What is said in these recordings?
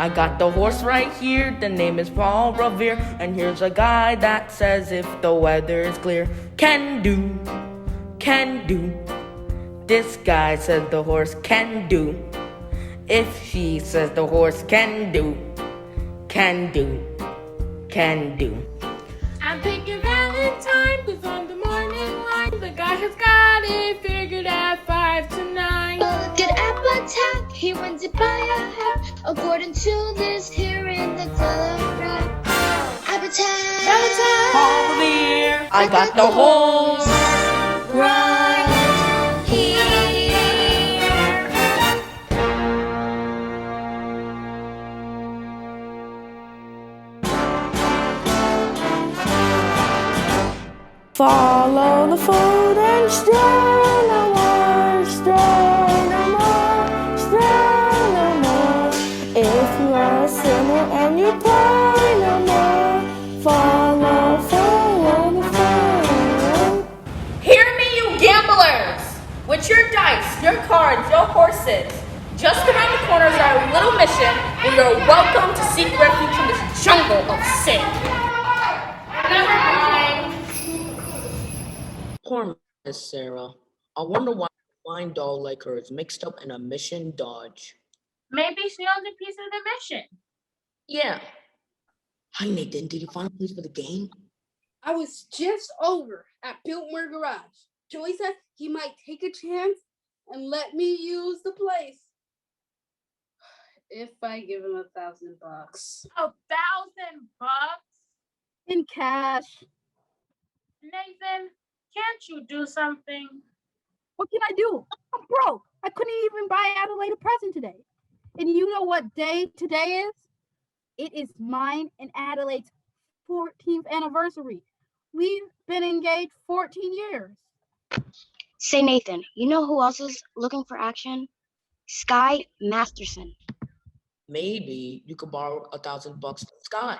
I got the horse right here, the name is Paul Revere. And here's a guy that says if the weather is clear, can do, can do. This guy says the horse can do. If she says the horse can do, can do, can do. I'm thinking Valentine, cause on the morning line, the guy has got it figured at 5 to 9. Look at appetite, he wins it by a half, according to this here in the telegraph. Appetite, Valentine, Paul Revere, I got the horse right here. Follow the food and stray no more, stray no more, stray no more. If you are a sinner and you pray no more, follow the food. Hear me, you gamblers! With your dice, your cards, your horses. Just around the corner is our little mission, and you're welcome to seek refuge from this jungle of sin. Never mind. Poor Miss Sarah. I wonder why a fine doll like her is mixed up in a mission dodge. Maybe she owns a piece of the mission. Yeah. Hi, Nathan. Did you find a place for the game? I was just over at Biltmore Garage. Joey said he might take a chance and let me use the place. If I give him $1,000. $1,000? In cash. Nathan, can't you do something? What can I do? I'm broke. I couldn't even buy Adelaide a present today. And you know what day today is? It is mine and Adelaide's 14th anniversary. We've been engaged 14 years. Say, Nathan, you know who else is looking for action? Sky Masterson. Maybe you could borrow $1,000 from Sky.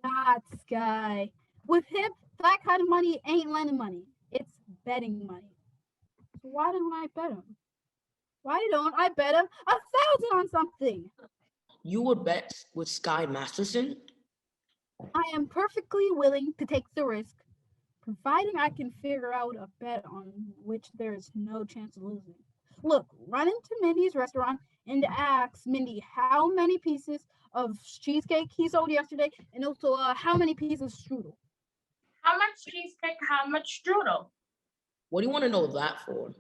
Not Sky. With him, that kind of money ain't lending money. It's betting money. So why don't I bet him? Why don't I bet him $1,000 on something? You would bet with Sky Masterson? I am perfectly willing to take the risk, providing I can figure out a bet on which there is no chance of losing. Look, run into Mindy's restaurant and ask Mindy how many pieces of cheesecake he sold yesterday, and also how many pieces of strudel. How much cheesecake, how much strudel? What do you want to know that for?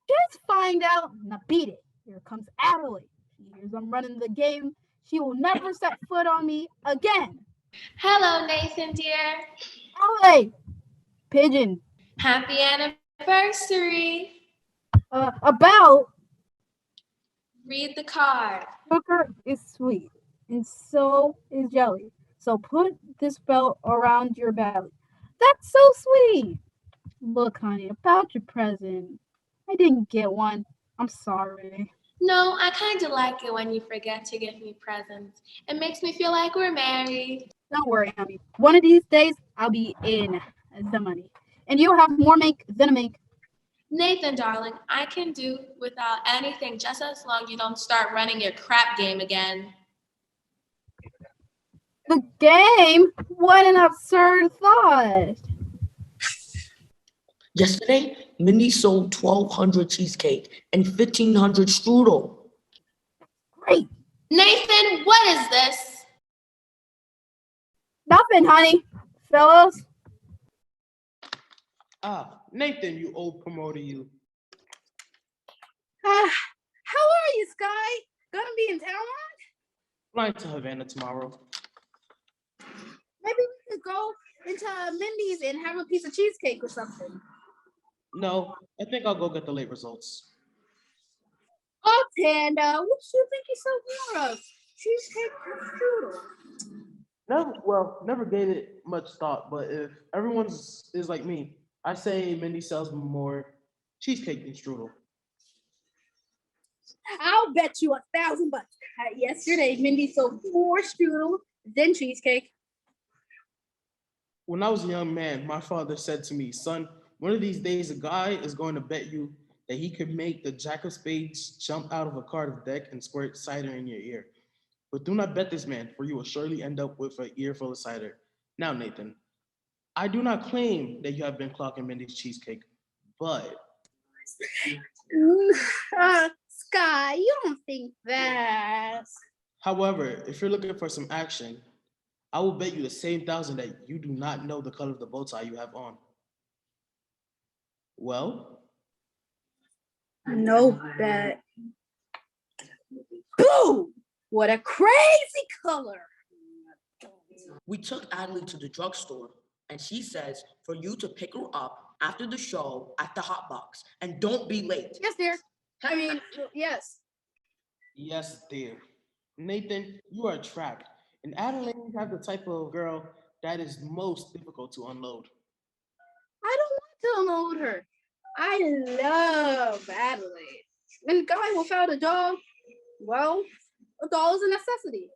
Just find out. Now beat it. Here comes Adelaide. She hears I'm running the game. She will never set foot on me again. Hello, Nathan, dear. Adelaide. Pigeon. Happy anniversary. About Read the card. sugar is sweet, and so is jelly. So put this belt around your belly. That's so sweet. Look, honey, about your present. I didn't get one. I'm sorry. No, I kind of like it when you forget to give me presents. It makes me feel like we're married. Don't worry, honey. One of these days, I'll be in the money. And you'll have more make than a make. Nathan, darling, I can do without anything just as long as you don't start running your crap game again. The game? What an absurd thought. Yesterday, Mindy sold 1,200 cheesecake and 1,500 strudel. Great. Nathan, what is this? Nothing, honey. Fellows. Ah, Nathan, you old promoter, you. How are you, Sky? Gonna be in town on? Flying to Havana tomorrow. Maybe we could go into Mindy's and have a piece of cheesecake or something. No, I think I'll go get the late results. Oh, Tanda, what do you think you sold more of? Cheesecake or strudel? Never gave it much thought, but if everyone's is like me, I say Mindy sells more cheesecake than strudel. I'll bet you $1,000. Yesterday, Mindy sold 4 strudel, then cheesecake. When I was a young man, my father said to me, son, one of these days a guy is going to bet you that he could make the Jack of Spades jump out of a card deck and squirt cider in your ear. But do not bet this man, for you will surely end up with an ear full of cider. Now, Nathan, I do not claim that you have been clocking Mindy's cheesecake, but Sky, you don't think that. however, if you're looking for some action, I will bet you the same thousand that you do not know the color of the bow tie you have on. Well, No bet. Boo! What a crazy color! We took Adelaide to the drugstore, and she says for you to pick her up after the show at the Hot Box, and don't be late. Yes, dear. I mean, yes. yes, dear. Nathan, you are trapped. And Adelaide has the type of girl that is most difficult to unload. I don't want to unload her. I love Adelaide. And a guy without a doll, well, a doll is a necessity.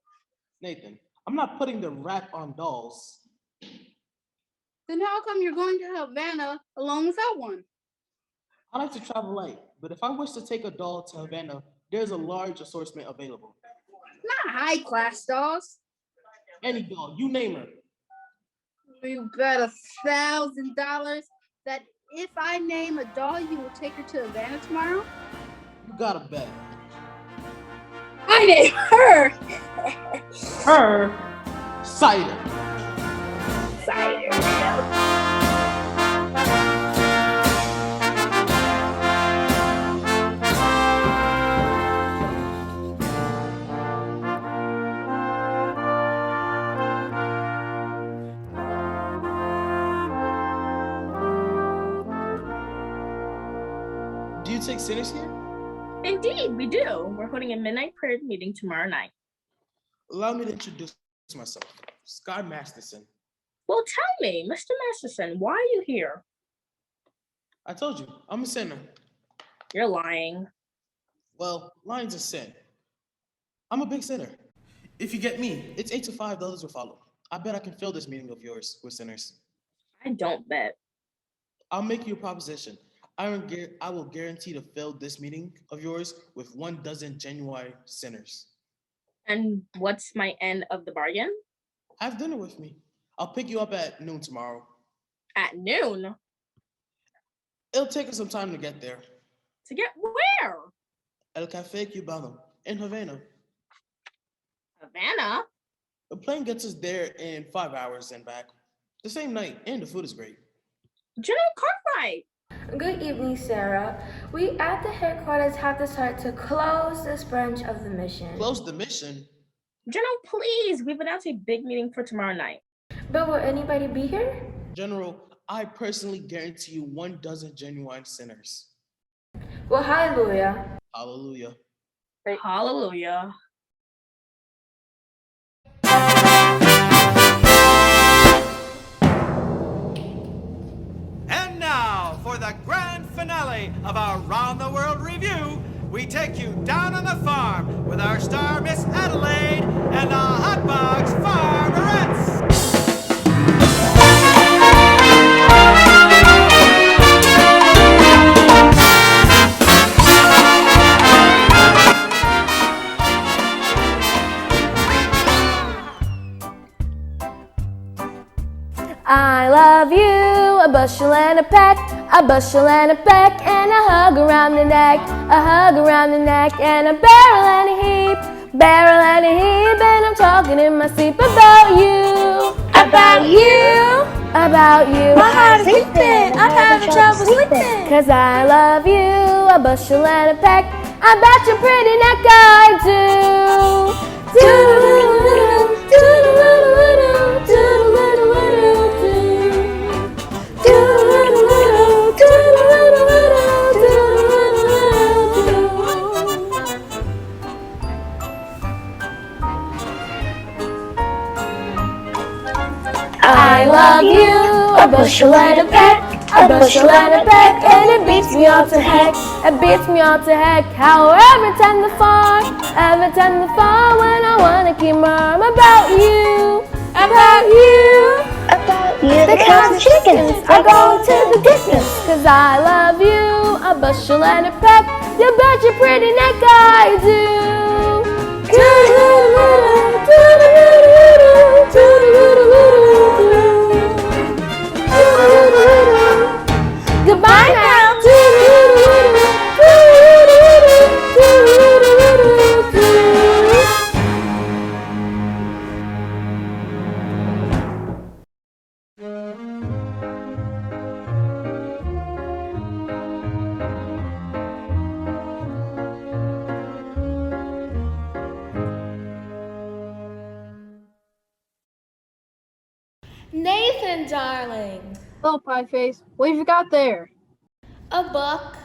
Nathan, I'm not putting the rap on dolls. Then how come you're going to Havana alone without one? I like to travel light, but if I wish to take a doll to Havana, there's a large assortment available. Not high-class dolls. Any doll, you name her. You bet $1,000 that if I name a doll, you will take her to Havana tomorrow? You gotta bet. I name her! Her cider. Do you take sinners here? Indeed, we do. We're holding a midnight prayer meeting tomorrow night. Allow me to introduce myself. Sky Masterson. Well, tell me, Mr. Masterson, why are you here? I told you, I'm a sinner. You're lying. Well, lying's a sin. I'm a big sinner. If you get me, it's 8 to 5, the others will follow. I bet I can fill this meeting of yours with sinners. I don't bet. I'll make you a proposition. I will guarantee to fill this meeting of yours with 12 genuine sinners. And what's my end of the bargain? Have dinner with me. I'll pick you up at noon tomorrow. At noon? It'll take us some time to get there. To get where? El Café Cubano in Havana. Havana? The plane gets us there in 5 hours and back. The same night, and the food is great. General Cartwright. Good evening, Sarah. We at the headquarters have decided to close this branch of the mission. Close the mission? General, please. We've announced a big meeting for tomorrow night. But will anybody be here? General, I personally guarantee you 12 genuine sinners. Well, hallelujah. Hallelujah. Hallelujah. And now, for the grand finale of our Round the World review, we take you down on the farm with our star Miss Adelaide and the Hotbox Farmerettes. I love you, a bushel and a peck, a bushel and a peck, and a hug around the neck, a hug around the neck, and a barrel and a heap, barrel and a heap, and I'm talking in my sleep about you, about you, about you. My heart's leaping, I'm having trouble sleeping, 'cause I love you, a bushel and a peck, I bet your pretty neck I do. Do-do-do-do, do-do-do-do, do-do-do-do-do. I love you, a bushel and a peck, a bushel and a peck, and it beats me all to heck, it beats me all to heck. How every time the fall when I wanna keep mum about you, about you, about The cows chickens are going to the distance. 'Cause I love you, a bushel and a peck. You bet your pretty neck I do. Goodbye now. Nathan, darling. Hello, Pie Face. What have you got there? A book.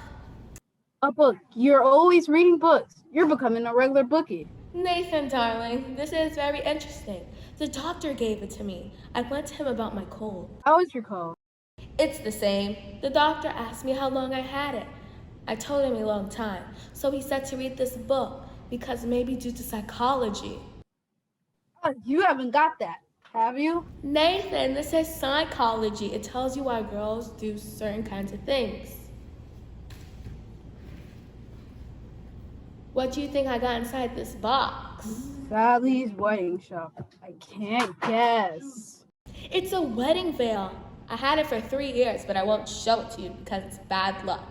A book. You're always reading books. You're becoming a regular bookie. Nathan, darling, this is very interesting. The doctor gave it to me. I went to him about my cold. How is your cold? It's the same. The doctor asked me how long I had it. I told him a long time. So he said to read this book because maybe due to psychology. You haven't got that, have you? Nathan, this is psychology. It tells you why girls do certain kinds of things. What do you think I got inside this box? Sally's wedding shop. I can't guess. It's a wedding veil. I had it for 3 years, but I won't show it to you because it's bad luck.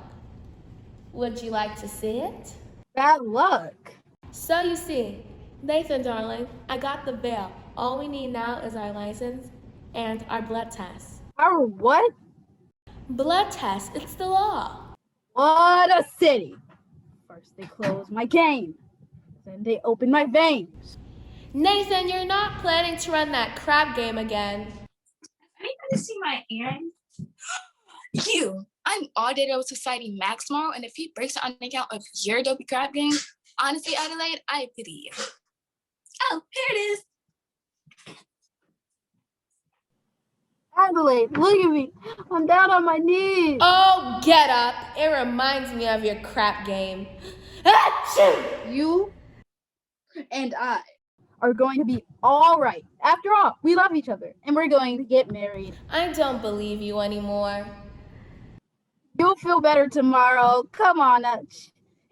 Would you like to see it? Bad luck. So you see, Nathan, darling, I got the veil. All we need now is our license and our blood test. Our what? Blood test, it's the law. What a city. First they close my game, then they open my veins. Nathan, you're not planning to run that crab game again. Anybody see my earring? You. I'm audited with Society Max tomorrow, and if he breaks it on account of your dopey crap game, honestly, Adelaide, I pity you. Oh, here it is. Adelaide, look at me. I'm down on my knees. Oh, get up. It reminds me of your crap game. Achoo! You and I are going to be all right. After all, we love each other, and we're going to get married. I don't believe you anymore. You'll feel better tomorrow. Come on,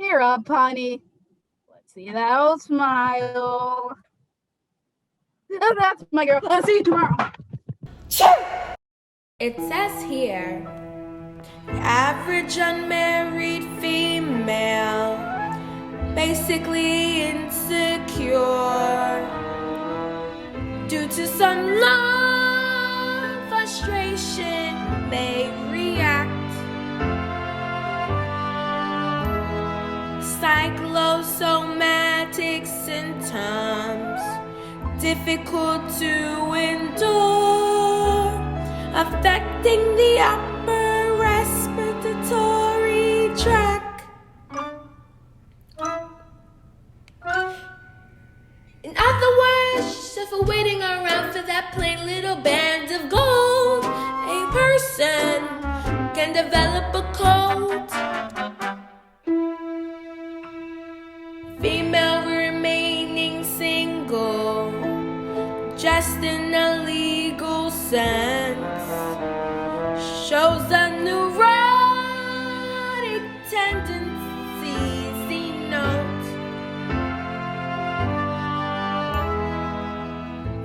cheer up, honey. Let's see that old smile. That's my girl. I'll see you tomorrow. It says here, the average unmarried female, basically insecure, due to some love frustration, may react. Cyclosomatic symptoms, difficult to endure, affecting the upper respiratory tract. In other words, she's just waiting around for that plain little band of gold. A person can develop a cold. Female remaining single, just in a legal sense, shows a neurotic tendency. See note.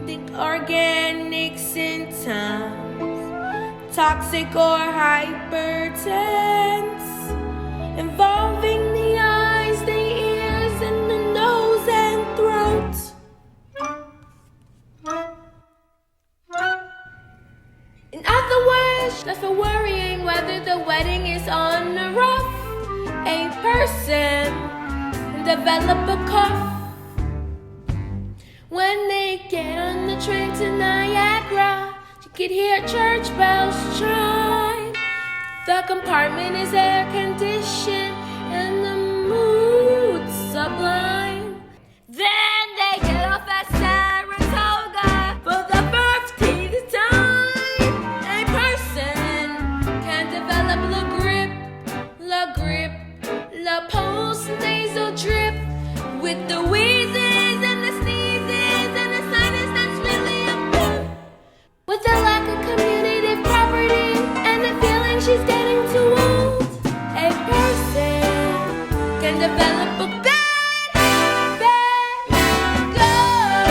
The organic symptoms, toxic or hypertense, involving the eyes, the ears, and the nose and throat. In other words, just for worrying whether the wedding is on the rough, a person can develop a cough. When they get on the train to Niagara, you could hear church bells chime. The compartment is air conditioned and the mood sublime. Then they get off at Saratoga for the 15th time. A person can develop la post-nasal drip with the wheezes and the sneezes and the sinus that's really a with the lack of communication. she's getting too old. A person can develop a bad goal.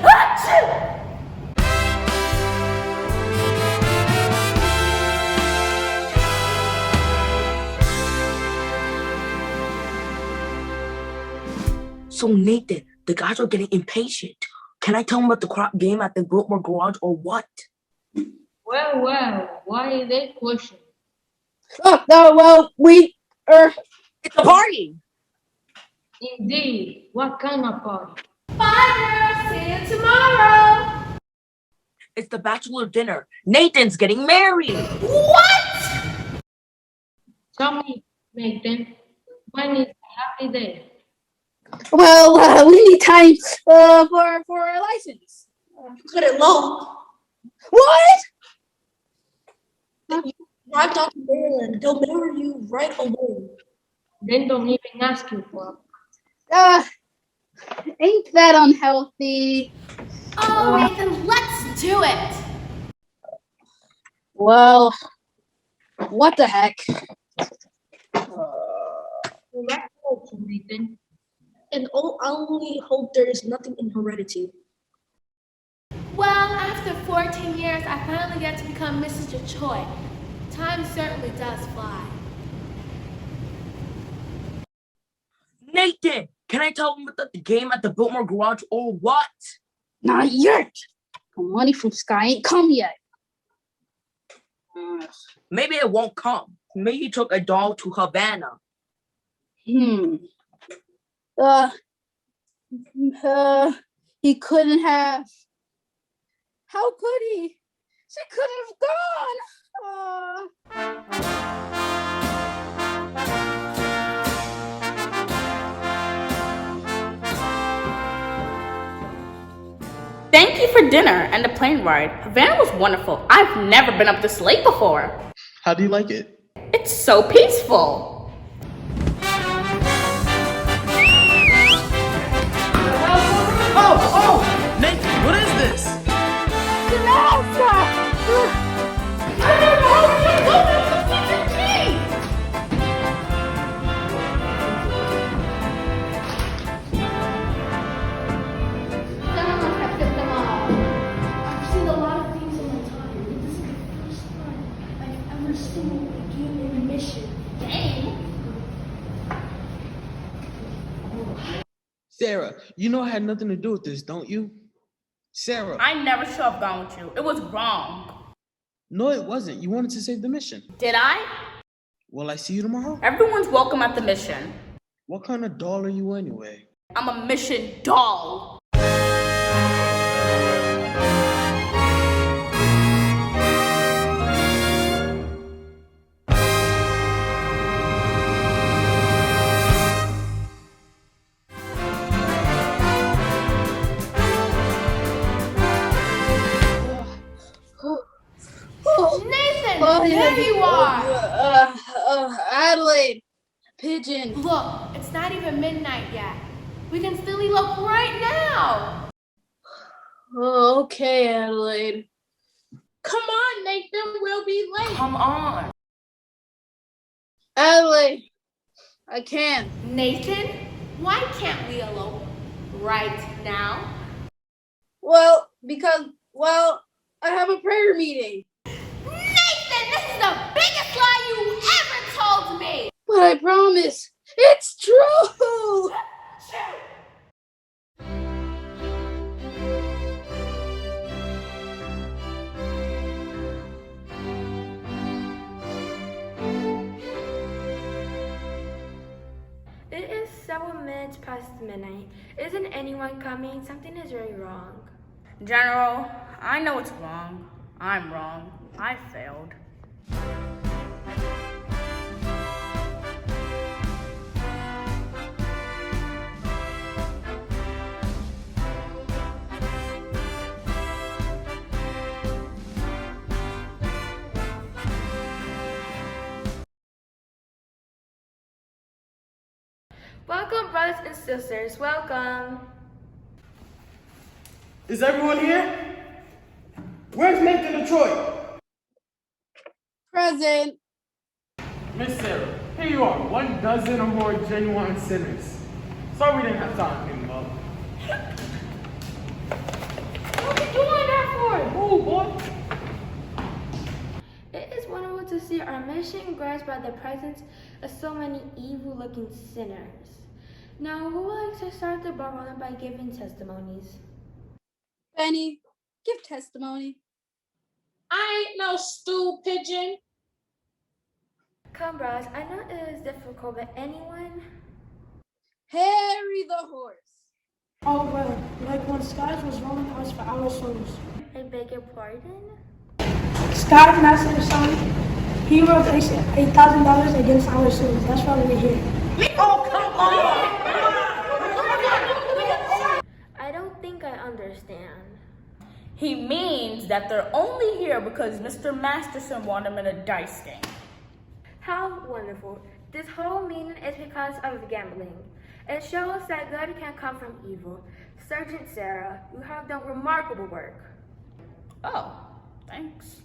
Achoo! So Nathan, the guys are getting impatient. Can I tell them about the crop game at the Biltmore Garage or what? Well, why is that question? It's a party! Indeed, what kind of party? Bye, girls. See you tomorrow. It's the bachelor dinner. Nathan's getting married! What? Tell me, Nathan, when is the happy day? Well, we need time for our license. Cut it low. What? Drive down to Maryland. They'll marry you right away. Then don't even ask you for Ain't that unhealthy? Oh, Nathan, let's do it. Well, what the heck? Congratulations, Nathan. And I only hope there is nothing in heredity. Well, after 14 years, I finally get to become Mrs. Detroit. Time certainly does fly. Nathan, can I tell them about the game at the Biltmore Garage or what? Not yet. The money from Sky ain't come yet. Maybe it won't come. Maybe he took a doll to Havana. He couldn't have. How could he? She could have Thank you for dinner and the plane ride. Havana was wonderful. I've never been up this late before. How do you like it? It's so peaceful. Oh! Nathan, what is this? I've seen a lot of things in my time. This is the first time I've ever seen a game intermission. Game? Sarah, you know I had nothing to do with this, don't you? Sarah. I never should have gone with you. It was wrong. No, it wasn't. You wanted to save the mission. Did I? Well, I see you tomorrow. Everyone's welcome at the mission. What kind of doll are you anyway? I'm a mission doll. Nathan, there you are. Adelaide, pigeon. Look, it's not even midnight yet. We can still elope right now. Oh, okay, Adelaide. Come on, Nathan, we'll be late. Come on. Adelaide, I can't. Nathan, why can't we elope right now? Well, because I have a prayer meeting. Nathan, this is the biggest lie you ever told me. But I promise, it's true. It is several minutes past midnight. Isn't anyone coming? Something is very wrong. General, I know it's wrong. I'm wrong. I failed. Welcome, brothers and sisters. Welcome. Is everyone here? Where's Nathan Detroit? Present. Miss Sarah, here you are, 12 or more genuine sinners. Sorry we didn't have time to up. What are you doing that for? Move, boy. It is wonderful to see our mission graced by the presence of so many evil-looking sinners. Now, who would like to start the ballroom by giving testimonies? Benny, give testimony. I ain't no stool pigeon. Come, bros, I know it is difficult, but anyone? Harry the horse. Oh, well, like when Skies was rolling us for our souls. I beg your pardon? Skies Master son, he wrote $8,000 against our souls. That's why we're here. Oh, come on! I don't think I understand. He means that they're only here because Mr. Masterson wanted them in a dice game. How wonderful. This whole meeting is because of gambling. It shows that good can come from evil. Sergeant Sarah, you have done remarkable work. Oh, thanks.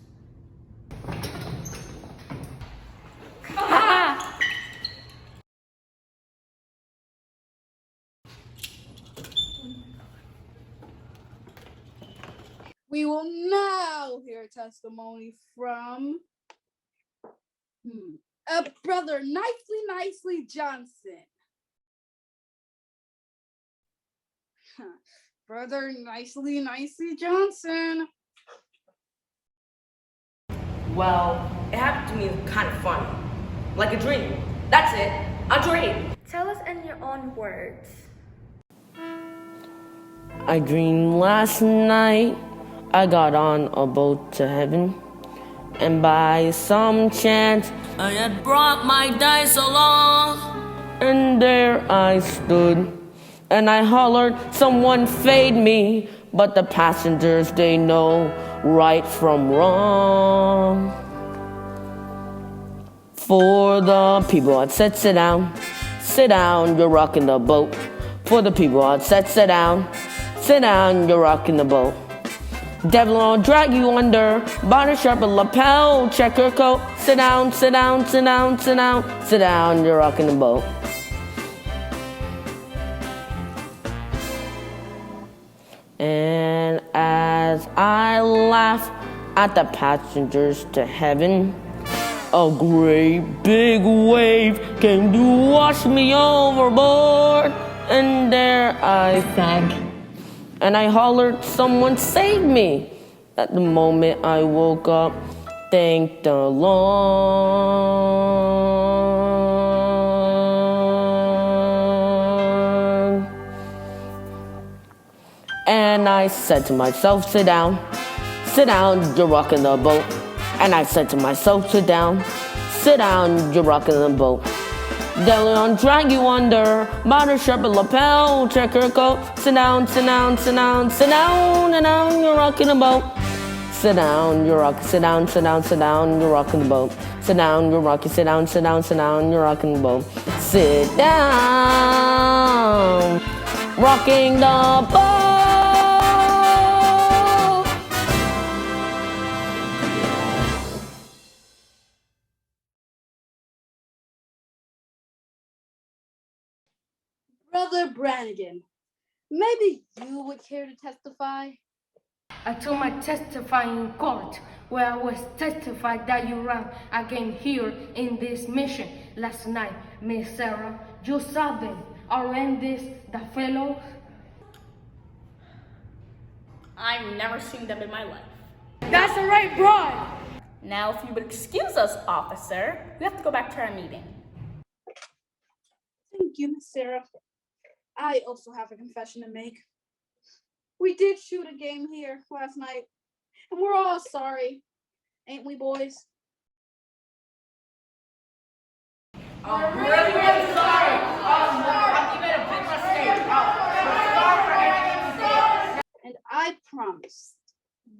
We will now hear testimony from Brother Nicely Johnson. Brother Nicely Johnson. Well, it happened to me kind of funny. Like a dream. That's it. A dream. Tell us in your own words. I dreamed last night I got on a boat to heaven, and by some chance I had brought my dice along, and there I stood, and I hollered, someone fade me, but the passengers, they know right from wrong. For the people I said, sit down, you're rocking the boat. For the people I said, sit down, you're rocking the boat. Devil will drag you under, body sharp and lapel, check your coat. Sit down, you're rocking the boat. And as I laugh at the passengers to heaven, a great big wave came to wash me overboard, and there I sank. And I hollered, someone save me. At the moment I woke up, thank the Lord. And I said to myself, sit down, you're rocking the boat. And I said to myself, sit down, you're rocking the boat. Devil drag you under, body sharp and lapel, check your coat. Sit down, you're rocking the boat. Sit down, you're rocking, you're rocking the boat. Sit down, you're rocking, you're rocking the boat. Sit down, rocking the boat. Brother Brannigan, maybe you would care to testify? I told my testifying in court where I was testified that you ran again here in this mission last night. Miss Sarah, you saw them, aren't these the fellows? I've never seen them in my life. That's the right broad. Now, if you would excuse us, officer, we have to go back to our meeting. Thank you, Miss Sarah. I also have a confession to make. We did shoot a game here last night, and we're all sorry, ain't we, boys? I'm really sorry. You made a big mistake. We're sorry for everything. And I promised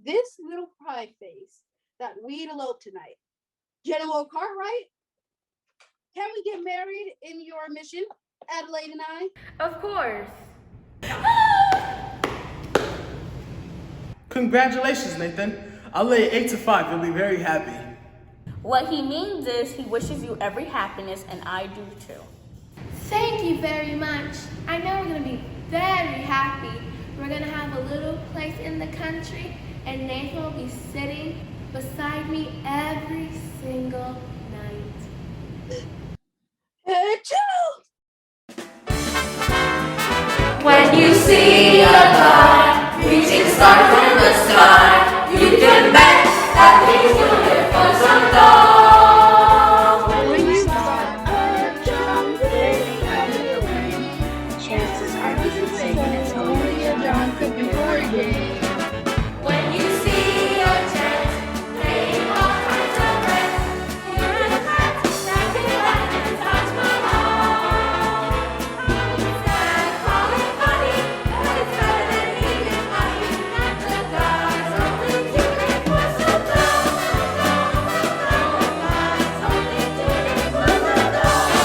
this little pie face that we'd elope tonight. General Cartwright, can we get married in your mission, Adelaide and I? Of course. Congratulations, Nathan. I'll lay 8 to 5. You'll be very happy. What he means is he wishes you every happiness, and I do too. Thank you very much. I know we're going to be very happy. We're going to have a little place in the country, and Nathan will be sitting beside me every single night. Hey, chill! When you see a guy reaching stars in the sky, you can bet that he's doing it for some dough. When you start jumping out of the rain, chances are he's saying it's only a John cooking for a game. When you see a jet paying all kinds of rent, you're in a car that can land in Taj Mahal. Instead, call it funny, but it's better than eating honey. The guy's only doing it for some dough. The guy's only doing it for some dough.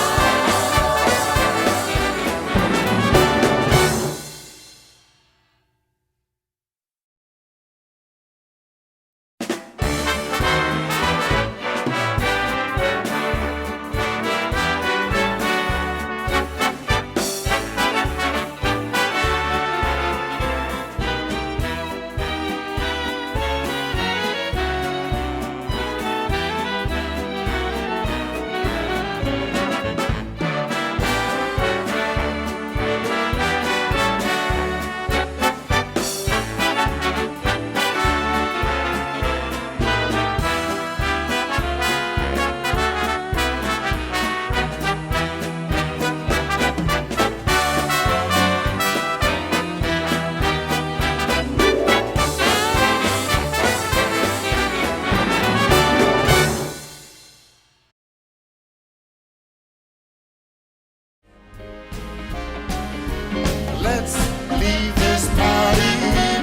Let's leave this party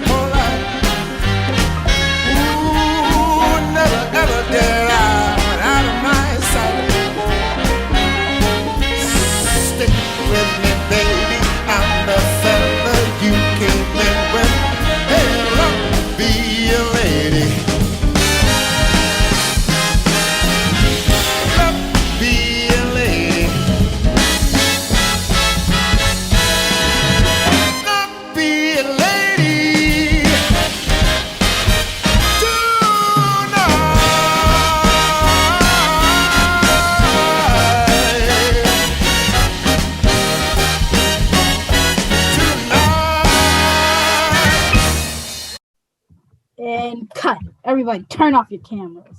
polite. Ooh, never ever get out of my sight. Stick with me, baby. I'm the fella you came in with. Hey, look, be a lady. Look, be a lady. Be a lady And cut. Everybody, turn off your cameras.